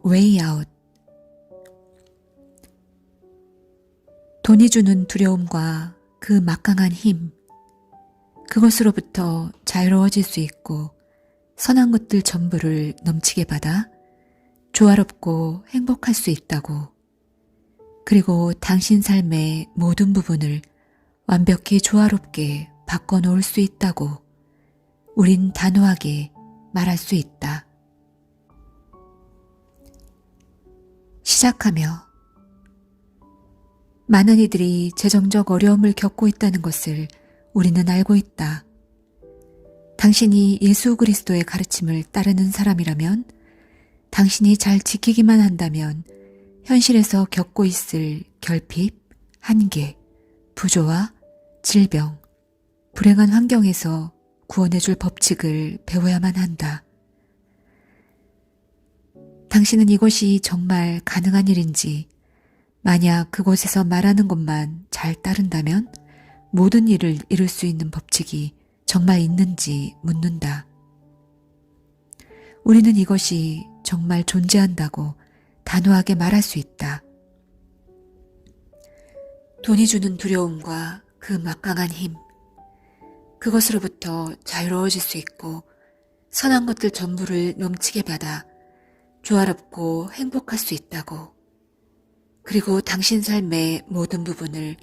Way Out. 돈이 주는 두려움과 그 막강한 힘, 그것으로부터 자유로워질 수 있고 선한 것들 전부를 넘치게 받아 조화롭고 행복할 수 있다고. 그리고 당신 삶의 모든 부분을 완벽히 조화롭게 바꿔놓을 수 있다고 우린 단호하게 말할 수 있다. 시작하며 많은 이들이 재정적 어려움을 겪고 있다는 것을 우리는 알고 있다. 당신이 예수 그리스도의 가르침을 따르는 사람이라면, 당신이 잘 지키기만 한다면 현실에서 겪고 있을 결핍, 한계, 부조와 질병, 불행한 환경에서 구원해줄 법칙을 배워야만 한다. 당신은 이것이 정말 가능한 일인지, 만약 그곳에서 말하는 것만 잘 따른다면 모든 일을 이룰 수 있는 법칙이 정말 있는지 묻는다. 우리는 이것이 정말 존재한다고 단호하게 말할 수 있다. 돈이 주는 두려움과 그 막강한 힘, 그것으로부터 자유로워질 수 있고 선한 것들 전부를 넘치게 받아 조화롭고 행복할 수 있다고. 그리고 당신 삶의 모든 부분을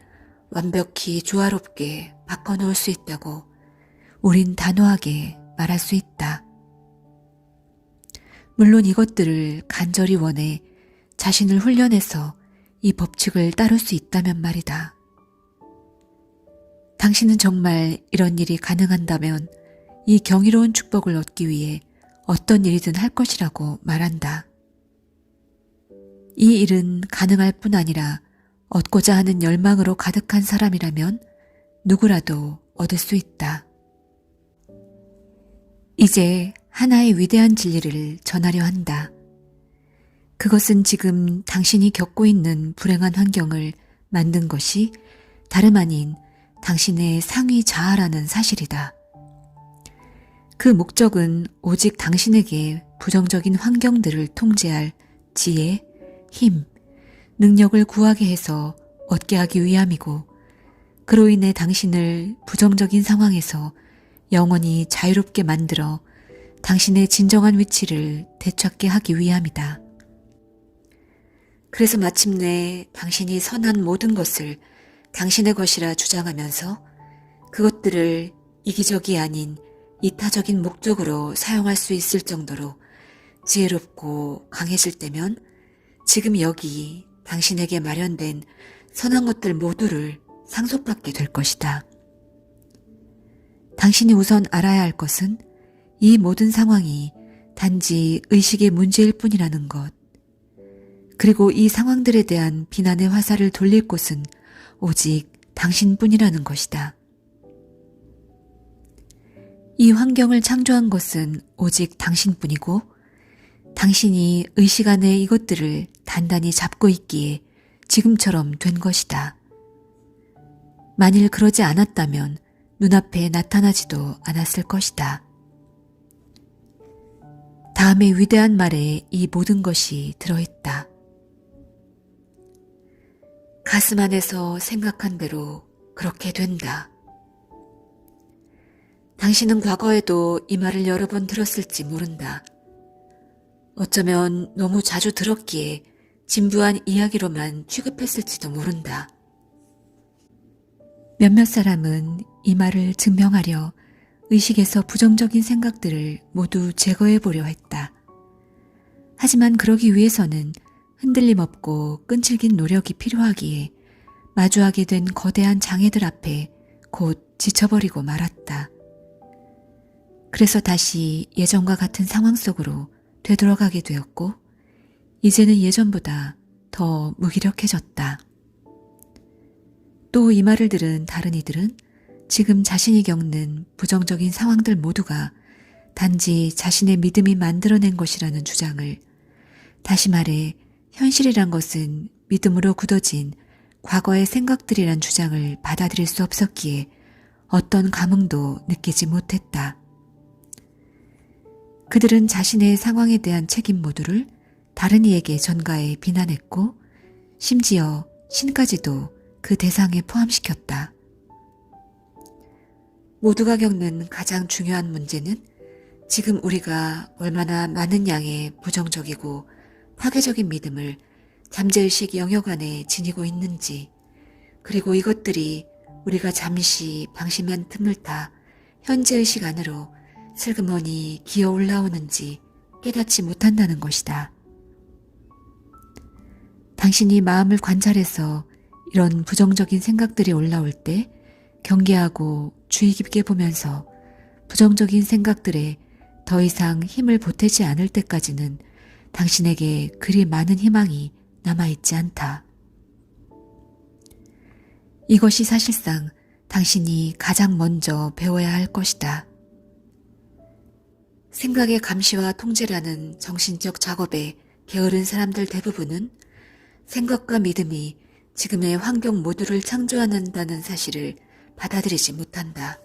완벽히 조화롭게 바꿔놓을 수 있다고 우린 단호하게 말할 수 있다. 물론 이것들을 간절히 원해 자신을 훈련해서 이 법칙을 따를 수 있다면 말이다. 당신은 정말 이런 일이 가능한다면 이 경이로운 축복을 얻기 위해 어떤 일이든 할 것이라고 말한다. 이 일은 가능할 뿐 아니라 얻고자 하는 열망으로 가득한 사람이라면 누구라도 얻을 수 있다. 이제 하나의 위대한 진리를 전하려 한다. 그것은 지금 당신이 겪고 있는 불행한 환경을 만든 것이 다름 아닌 당신의 상위 자아라는 사실이다. 그 목적은 오직 당신에게 부정적인 환경들을 통제할 지혜, 힘, 능력을 구하게 해서 얻게 하기 위함이고, 그로 인해 당신을 부정적인 상황에서 영원히 자유롭게 만들어 당신의 진정한 위치를 되찾게 하기 위함이다. 그래서 마침내 당신이 선한 모든 것을 당신의 것이라 주장하면서 그것들을 이기적이 아닌 이타적인 목적으로 사용할 수 있을 정도로 지혜롭고 강해질 때면 지금 여기 당신에게 마련된 선한 것들 모두를 상속받게 될 것이다. 당신이 우선 알아야 할 것은 이 모든 상황이 단지 의식의 문제일 뿐이라는 것, 그리고 이 상황들에 대한 비난의 화살을 돌릴 곳은 오직 당신뿐이라는 것이다. 이 환경을 창조한 것은 오직 당신뿐이고, 당신이 의식 안에 이것들을 단단히 잡고 있기에 지금처럼 된 것이다. 만일 그러지 않았다면 눈앞에 나타나지도 않았을 것이다. 다음의 위대한 말에 이 모든 것이 들어있다. 가슴 안에서 생각한 대로 그렇게 된다. 당신은 과거에도 이 말을 여러 번 들었을지 모른다. 어쩌면 너무 자주 들었기에 진부한 이야기로만 취급했을지도 모른다. 몇몇 사람은 이 말을 증명하려 의식에서 부정적인 생각들을 모두 제거해 보려 했다. 하지만 그러기 위해서는 흔들림 없고 끈질긴 노력이 필요하기에 마주하게 된 거대한 장애들 앞에 곧 지쳐버리고 말았다. 그래서 다시 예전과 같은 상황 속으로 되돌아가게 되었고, 이제는 예전보다 더 무기력해졌다. 또 이 말을 들은 다른 이들은 지금 자신이 겪는 부정적인 상황들 모두가 단지 자신의 믿음이 만들어낸 것이라는 주장을, 다시 말해 현실이란 것은 믿음으로 굳어진 과거의 생각들이란 주장을 받아들일 수 없었기에 어떤 감흥도 느끼지 못했다. 그들은 자신의 상황에 대한 책임 모두를 다른 이에게 전가해 비난했고 심지어 신까지도 그 대상에 포함시켰다. 모두가 겪는 가장 중요한 문제는 지금 우리가 얼마나 많은 양의 부정적이고 파괴적인 믿음을 잠재의식 영역 안에 지니고 있는지, 그리고 이것들이 우리가 잠시 방심한 틈을 타 현재의식 안으로 슬그머니 기어 올라오는지 깨닫지 못한다는 것이다. 당신이 마음을 관찰해서 이런 부정적인 생각들이 올라올 때 경계하고 주의 깊게 보면서 부정적인 생각들에 더 이상 힘을 보태지 않을 때까지는 당신에게 그리 많은 희망이 남아있지 않다. 이것이 사실상 당신이 가장 먼저 배워야 할 것이다. 생각의 감시와 통제라는 정신적 작업에 게으른 사람들 대부분은 생각과 믿음이 지금의 환경 모두를 창조한다는 사실을 받아들이지 못한다.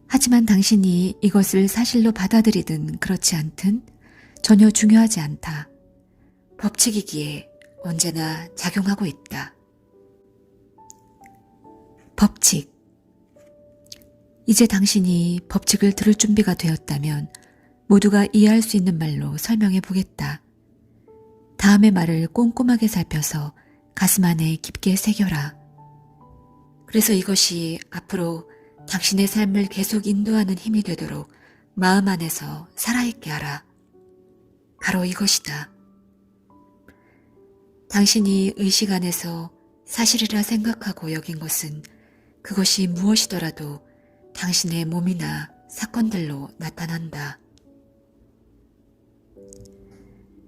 하지만 당신이 이것을 사실로 받아들이든 그렇지 않든 전혀 중요하지 않다. 법칙이기에 언제나 작용하고 있다. 법칙. 이제 당신이 법칙을 들을 준비가 되었다면 모두가 이해할 수 있는 말로 설명해 보겠다. 다음의 말을 꼼꼼하게 살펴서 가슴 안에 깊게 새겨라. 그래서 이것이 앞으로 당신의 삶을 계속 인도하는 힘이 되도록 마음 안에서 살아있게 하라. 바로 이것이다. 당신이 의식 안에서 사실이라 생각하고 여긴 것은 그것이 무엇이더라도 당신의 몸이나 사건들로 나타난다.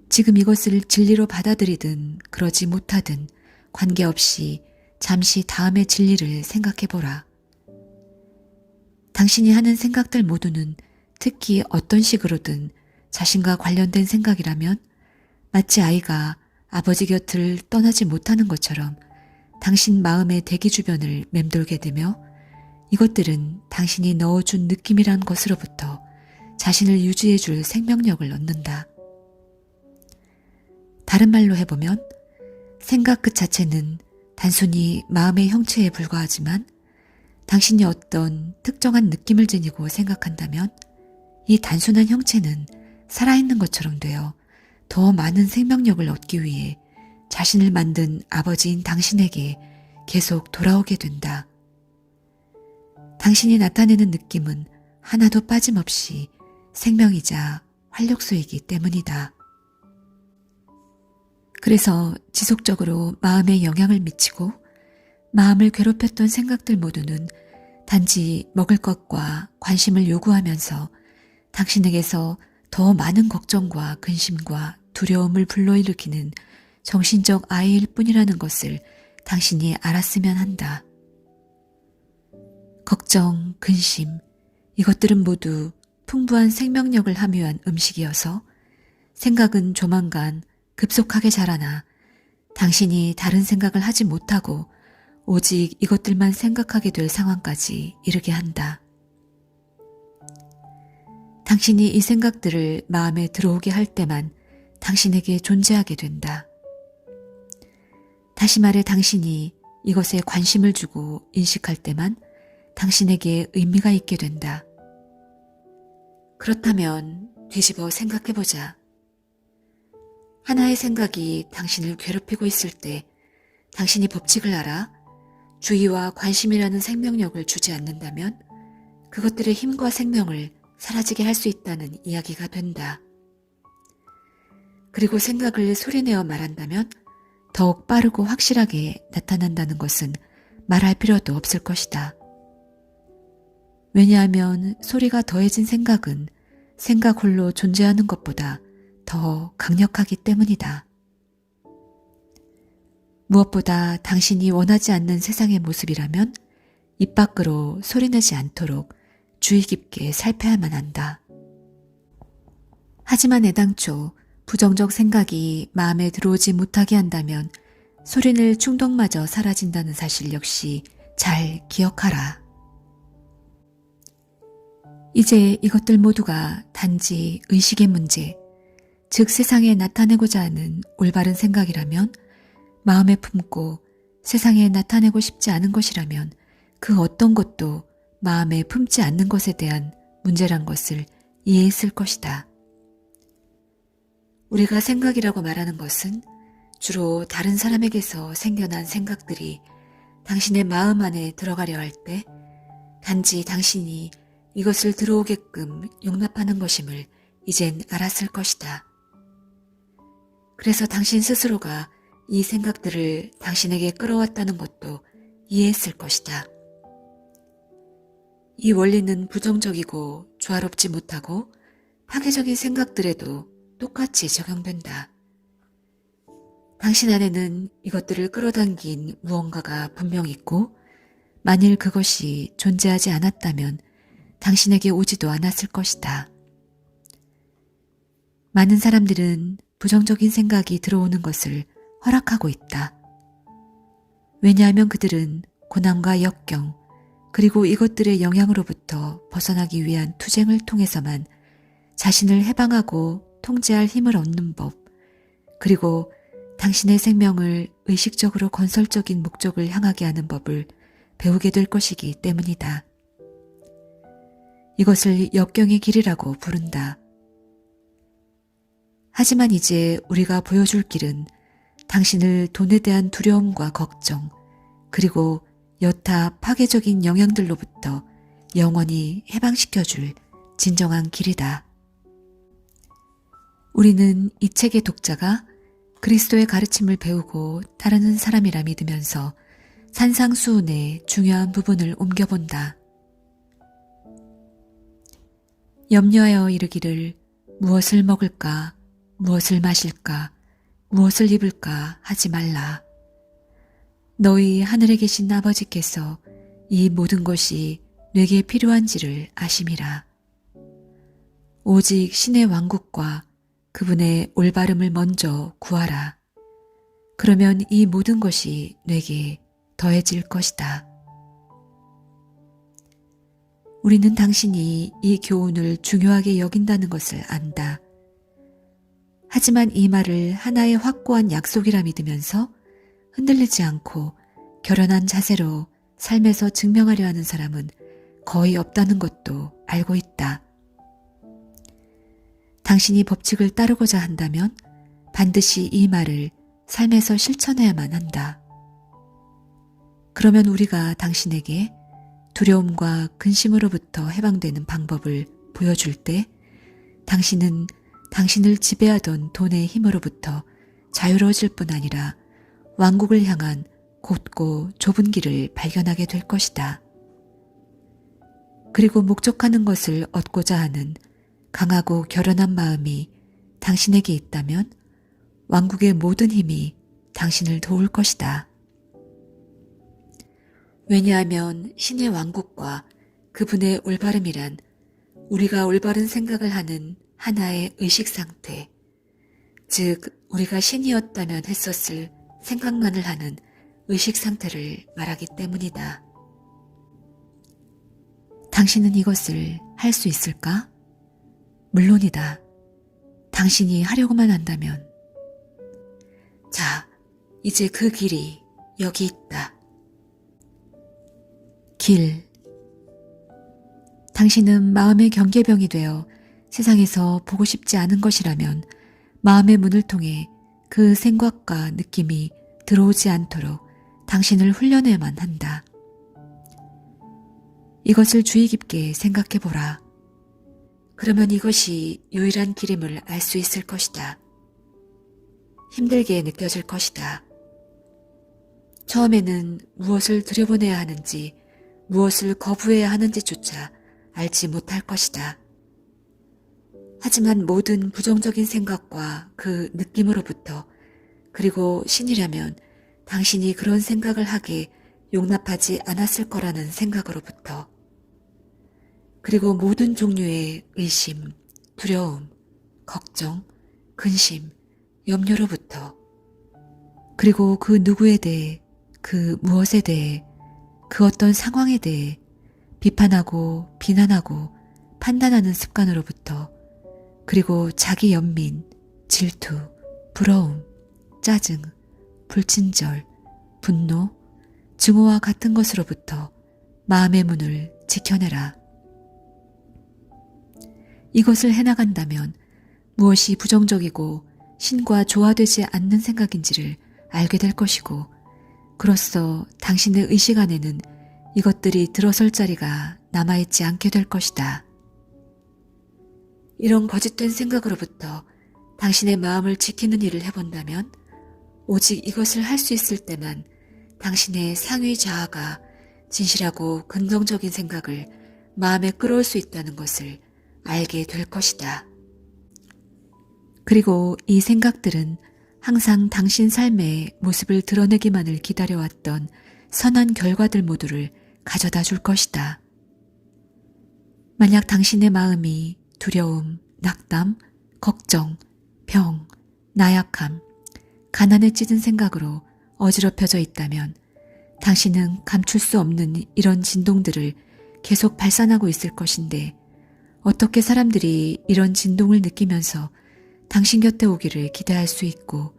지금 이것을 진리로 받아들이든 그러지 못하든 관계없이 잠시 다음의 진리를 생각해보라. 당신이 하는 생각들 모두는 특히 어떤 식으로든 자신과 관련된 생각이라면 마치 아이가 아버지 곁을 떠나지 못하는 것처럼 당신 마음의 대기 주변을 맴돌게 되며 이것들은 당신이 넣어준 느낌이란 것으로부터 자신을 유지해줄 생명력을 얻는다. 다른 말로 해보면 생각 그 자체는 단순히 마음의 형체에 불과하지만 당신이 어떤 특정한 느낌을 지니고 생각한다면 이 단순한 형체는 살아있는 것처럼 되어 더 많은 생명력을 얻기 위해 자신을 만든 아버지인 당신에게 계속 돌아오게 된다. 당신이 나타내는 느낌은 하나도 빠짐없이 생명이자 활력소이기 때문이다. 그래서 지속적으로 마음에 영향을 미치고 마음을 괴롭혔던 생각들 모두는 단지 먹을 것과 관심을 요구하면서 당신에게서 더 많은 걱정과 근심과 두려움을 불러일으키는 정신적 아이일 뿐이라는 것을 당신이 알았으면 한다. 걱정, 근심, 이것들은 모두 풍부한 생명력을 함유한 음식이어서 생각은 조만간 급속하게 자라나 당신이 다른 생각을 하지 못하고 오직 이것들만 생각하게 될 상황까지 이르게 한다. 당신이 이 생각들을 마음에 들어오게 할 때만 당신에게 존재하게 된다. 다시 말해 당신이 이것에 관심을 주고 인식할 때만 당신에게 의미가 있게 된다. 그렇다면 뒤집어 생각해보자. 하나의 생각이 당신을 괴롭히고 있을 때 당신이 법칙을 알아 주의와 관심이라는 생명력을 주지 않는다면 그것들의 힘과 생명을 사라지게 할 수 있다는 이야기가 된다. 그리고 생각을 소리내어 말한다면 더욱 빠르고 확실하게 나타난다는 것은 말할 필요도 없을 것이다. 왜냐하면 소리가 더해진 생각은 생각 홀로 존재하는 것보다 더 강력하기 때문이다. 무엇보다 당신이 원하지 않는 세상의 모습이라면 입 밖으로 소리내지 않도록 주의 깊게 살펴야만 한다. 하지만 애당초 부정적 생각이 마음에 들어오지 못하게 한다면 소리낼 충동마저 사라진다는 사실 역시 잘 기억하라. 이제 이것들 모두가 단지 의식의 문제, 즉 세상에 나타내고자 하는 올바른 생각이라면, 마음에 품고 세상에 나타내고 싶지 않은 것이라면 그 어떤 것도 마음에 품지 않는 것에 대한 문제란 것을 이해했을 것이다. 우리가 생각이라고 말하는 것은 주로 다른 사람에게서 생겨난 생각들이 당신의 마음 안에 들어가려 할 때 단지 당신이 이것을 들어오게끔 용납하는 것임을 이젠 알았을 것이다. 그래서 당신 스스로가 이 생각들을 당신에게 끌어왔다는 것도 이해했을 것이다. 이 원리는 부정적이고 조화롭지 못하고 파괴적인 생각들에도 똑같이 적용된다. 당신 안에는 이것들을 끌어당긴 무언가가 분명 있고, 만일 그것이 존재하지 않았다면 당신에게 오지도 않았을 것이다. 많은 사람들은 부정적인 생각이 들어오는 것을 허락하고 있다. 왜냐하면 그들은 고난과 역경, 그리고 이것들의 영향으로부터 벗어나기 위한 투쟁을 통해서만 자신을 해방하고 통제할 힘을 얻는 법, 그리고 당신의 생명을 의식적으로 건설적인 목적을 향하게 하는 법을 배우게 될 것이기 때문이다. 이것을 역경의 길이라고 부른다. 하지만 이제 우리가 보여줄 길은 당신을 돈에 대한 두려움과 걱정, 그리고 여타 파괴적인 영향들로부터 영원히 해방시켜줄 진정한 길이다. 우리는 이 책의 독자가 그리스도의 가르침을 배우고 따르는 사람이라 믿으면서 산상수훈의 중요한 부분을 옮겨본다. 염려하여 이르기를 무엇을 먹을까, 무엇을 마실까, 무엇을 입을까 하지 말라. 너희 하늘에 계신 아버지께서 이 모든 것이 내게 필요한지를 아심이라. 오직 신의 왕국과 그분의 올바름을 먼저 구하라. 그러면 이 모든 것이 내게 더해질 것이다. 우리는 당신이 이 교훈을 중요하게 여긴다는 것을 안다. 하지만 이 말을 하나의 확고한 약속이라 믿으면서 흔들리지 않고 결연한 자세로 삶에서 증명하려 하는 사람은 거의 없다는 것도 알고 있다. 당신이 법칙을 따르고자 한다면 반드시 이 말을 삶에서 실천해야만 한다. 그러면 우리가 당신에게 두려움과 근심으로부터 해방되는 방법을 보여줄 때 당신은 당신을 지배하던 돈의 힘으로부터 자유로워질 뿐 아니라 왕국을 향한 곧고 좁은 길을 발견하게 될 것이다. 그리고 목적하는 것을 얻고자 하는 강하고 결연한 마음이 당신에게 있다면 왕국의 모든 힘이 당신을 도울 것이다. 왜냐하면 신의 왕국과 그분의 올바름이란 우리가 올바른 생각을 하는 하나의 의식 상태, 즉 우리가 신이었다면 했었을 생각만을 하는 의식 상태를 말하기 때문이다. 당신은 이것을 할 수 있을까? 물론이다. 당신이 하려고만 한다면. 자, 이제 그 길이 여기 있다. 길. 당신은 마음의 경계병이 되어 세상에서 보고 싶지 않은 것이라면 마음의 문을 통해 그 생각과 느낌이 들어오지 않도록 당신을 훈련해야만 한다. 이것을 주의 깊게 생각해보라. 그러면 이것이 유일한 길임을 알 수 있을 것이다. 힘들게 느껴질 것이다. 처음에는 무엇을 들여보내야 하는지, 무엇을 거부해야 하는지조차 알지 못할 것이다. 하지만 모든 부정적인 생각과 그 느낌으로부터, 그리고 신이라면 당신이 그런 생각을 하게 용납하지 않았을 거라는 생각으로부터, 그리고 모든 종류의 의심, 두려움, 걱정, 근심, 염려로부터, 그리고 그 누구에 대해, 그 무엇에 대해, 그 어떤 상황에 대해 비판하고 비난하고 판단하는 습관으로부터, 그리고 자기 연민, 질투, 부러움, 짜증, 불친절, 분노, 증오와 같은 것으로부터 마음의 문을 지켜내라. 이것을 해나간다면 무엇이 부정적이고 신과 조화되지 않는 생각인지를 알게 될 것이고, 그로써 당신의 의식 안에는 이것들이 들어설 자리가 남아있지 않게 될 것이다. 이런 거짓된 생각으로부터 당신의 마음을 지키는 일을 해본다면 오직 이것을 할 수 있을 때만 당신의 상위 자아가 진실하고 긍정적인 생각을 마음에 끌어올 수 있다는 것을 알게 될 것이다. 그리고 이 생각들은 항상 당신 삶의 모습을 드러내기만을 기다려왔던 선한 결과들 모두를 가져다 줄 것이다. 만약 당신의 마음이 두려움, 낙담, 걱정, 병, 나약함, 가난에 찌든 생각으로 어지럽혀져 있다면 당신은 감출 수 없는 이런 진동들을 계속 발산하고 있을 것인데, 어떻게 사람들이 이런 진동을 느끼면서 당신 곁에 오기를 기대할 수 있고,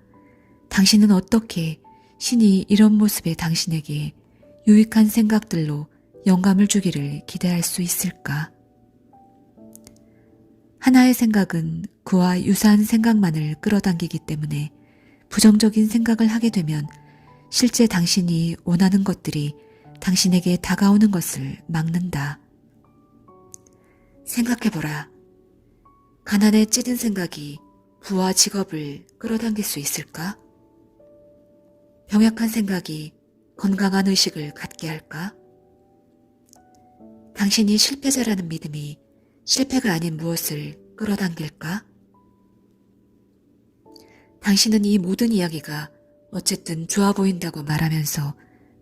당신은 어떻게 신이 이런 모습의 당신에게 유익한 생각들로 영감을 주기를 기대할 수 있을까? 하나의 생각은 그와 유사한 생각만을 끌어당기기 때문에 부정적인 생각을 하게 되면 실제 당신이 원하는 것들이 당신에게 다가오는 것을 막는다. 생각해보라. 가난에 찌든 생각이 부와 직업을 끌어당길 수 있을까? 병약한 생각이 건강한 의식을 갖게 할까? 당신이 실패자라는 믿음이 실패가 아닌 무엇을 끌어당길까? 당신은 이 모든 이야기가 어쨌든 좋아 보인다고 말하면서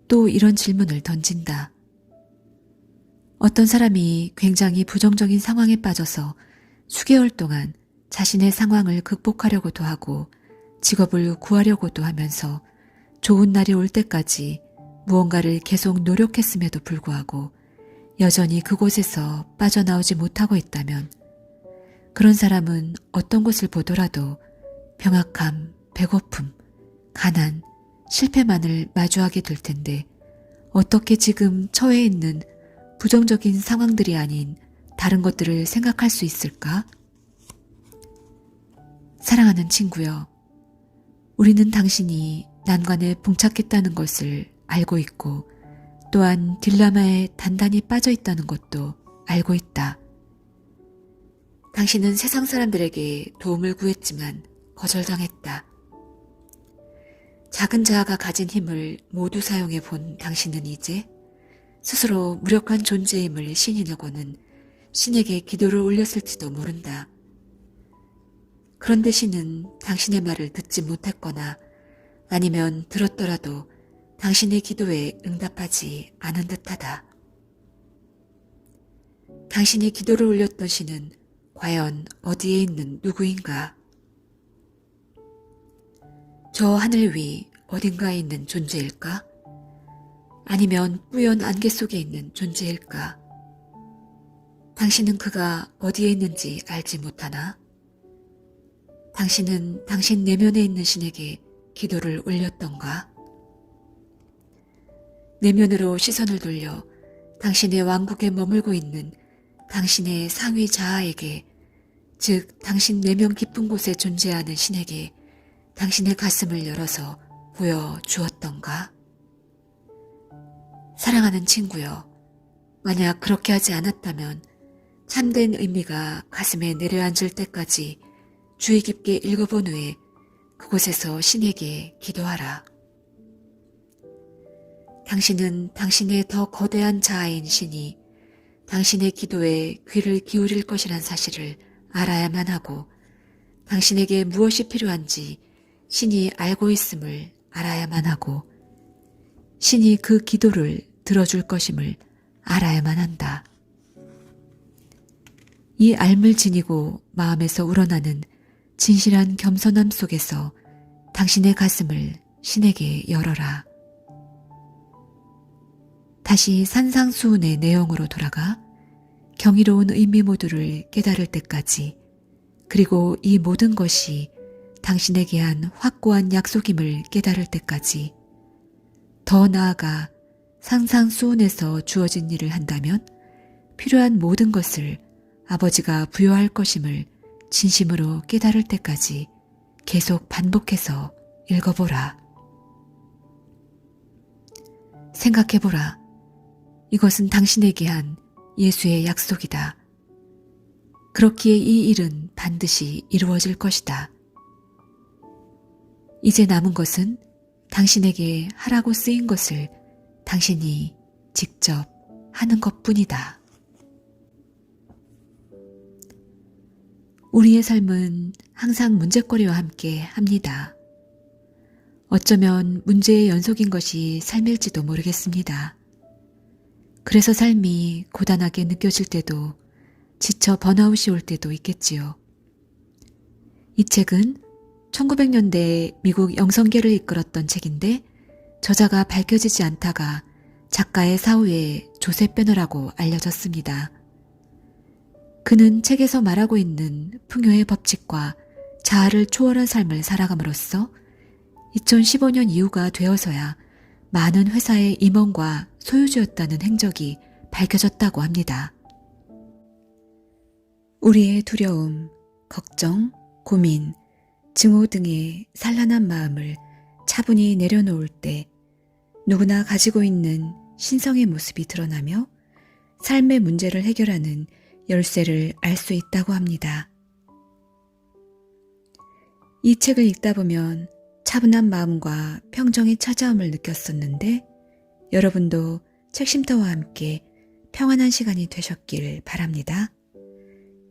또 이런 질문을 던진다. 어떤 사람이 굉장히 부정적인 상황에 빠져서 수개월 동안 자신의 상황을 극복하려고도 하고 직업을 구하려고도 하면서 좋은 날이 올 때까지 무언가를 계속 노력했음에도 불구하고 여전히 그곳에서 빠져나오지 못하고 있다면, 그런 사람은 어떤 것을 보더라도 병약함, 배고픔, 가난, 실패만을 마주하게 될 텐데 어떻게 지금 처해 있는 부정적인 상황들이 아닌 다른 것들을 생각할 수 있을까? 사랑하는 친구여, 우리는 당신이 난관에 봉착했다는 것을 알고 있고 또한 딜레마에 단단히 빠져 있다는 것도 알고 있다. 당신은 세상 사람들에게 도움을 구했지만 거절당했다. 작은 자아가 가진 힘을 모두 사용해 본 당신은 이제 스스로 무력한 존재임을 신인하고는 신에게 기도를 올렸을지도 모른다. 그런데 신은 당신의 말을 듣지 못했거나 아니면 들었더라도 당신의 기도에 응답하지 않은 듯하다. 당신이 기도를 올렸던 신은 과연 어디에 있는 누구인가? 저 하늘 위 어딘가에 있는 존재일까? 아니면 뿌연 안개 속에 있는 존재일까? 당신은 그가 어디에 있는지 알지 못하나? 당신은 당신 내면에 있는 신에게 기도를 올렸던가? 내면으로 시선을 돌려 당신의 왕국에 머물고 있는 당신의 상위 자아에게, 즉 당신 내면 깊은 곳에 존재하는 신에게 당신의 가슴을 열어서 보여주었던가? 사랑하는 친구여, 만약 그렇게 하지 않았다면 참된 의미가 가슴에 내려앉을 때까지 주의 깊게 읽어본 후에 그곳에서 신에게 기도하라. 당신은 당신의 더 거대한 자아인 신이 당신의 기도에 귀를 기울일 것이란 사실을 알아야만 하고, 당신에게 무엇이 필요한지 신이 알고 있음을 알아야만 하고, 신이 그 기도를 들어줄 것임을 알아야만 한다. 이 알을 지니고 마음에서 우러나는 진실한 겸손함 속에서 당신의 가슴을 신에게 열어라. 다시 산상수훈의 내용으로 돌아가 경이로운 의미 모두를 깨달을 때까지, 그리고 이 모든 것이 당신에게 한 확고한 약속임을 깨달을 때까지, 더 나아가 상상수훈에서 주어진 일을 한다면 필요한 모든 것을 아버지가 부여할 것임을 진심으로 깨달을 때까지 계속 반복해서 읽어보라. 생각해보라. 이것은 당신에게 한 예수의 약속이다. 그렇기에 이 일은 반드시 이루어질 것이다. 이제 남은 것은 당신에게 하라고 쓰인 것을 당신이 직접 하는 것뿐이다. 우리의 삶은 항상 문제거리와 함께 합니다. 어쩌면 문제의 연속인 것이 삶일지도 모르겠습니다. 그래서 삶이 고단하게 느껴질 때도, 지쳐 번아웃이 올 때도 있겠지요. 이 책은 1900년대 미국 영성계를 이끌었던 책인데, 저자가 밝혀지지 않다가 작가의 사후에 조셉 베너라고 알려졌습니다. 그는 책에서 말하고 있는 풍요의 법칙과 자아를 초월한 삶을 살아감으로써 2015년 이후가 되어서야 많은 회사의 임원과 소유주였다는 행적이 밝혀졌다고 합니다. 우리의 두려움, 걱정, 고민, 증오 등의 산란한 마음을 차분히 내려놓을 때 누구나 가지고 있는 신성의 모습이 드러나며 삶의 문제를 해결하는 열쇠를 알 수 있다고 합니다. 이 책을 읽다 보면 차분한 마음과 평정의 찾아옴을 느꼈었는데, 여러분도 책 쉼터와 함께 평안한 시간이 되셨길 바랍니다.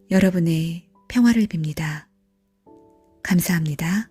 여러분의 평화를 빕니다. 감사합니다.